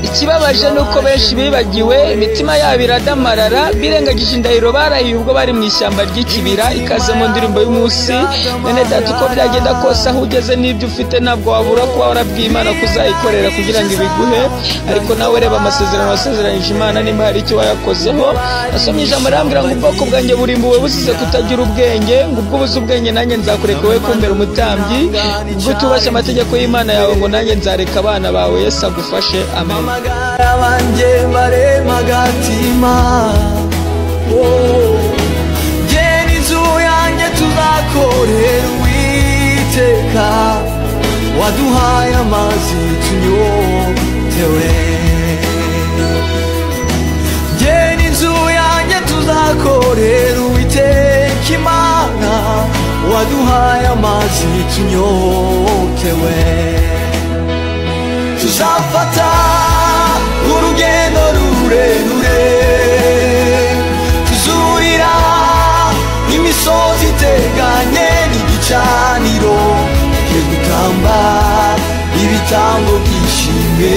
ikibabaje nuko benshi bibagiwe imitima yabo iradamarara birengagije indahiro barahiye ubwo bari mu ishyamba ry'ikibira ikaze mu ndirimbo y'umunsi. None data uko byagenda kose aho ugeze n'ibyo ufite ntabwo wabura kuba warabwiye Imana kuzayikorera kugira ngo ibiguhe, ariko nawe reba amasezerano wasezeranyije Imana nimba hari icyo wayakozeho. Nasomye ijambo rambwira ngo ubwoko bwanjye burimbuwe buzize kutagira ubwenge, ngo ubwo ubuze ubwenge nanjye nzakureka wowe kumbera umutambyi, ubwo utubashye amategeko y'Imana yawe ngo nanjye nzareka abana bawe. Yesu agufashe, amen. Abanje barema gatima geni inzu yanjye tuzakorera Uwiteka, waduhaye amazi tunyotewe. Geni inzu yanjye tuzakorera Uwiteka Imana, waduhaye amazi tunyotewe. Tuzafata urugendo rurerure, tuzurira imisozi iteganye n'igicaniro, tujye gutamba ibitambo by'ishimwe.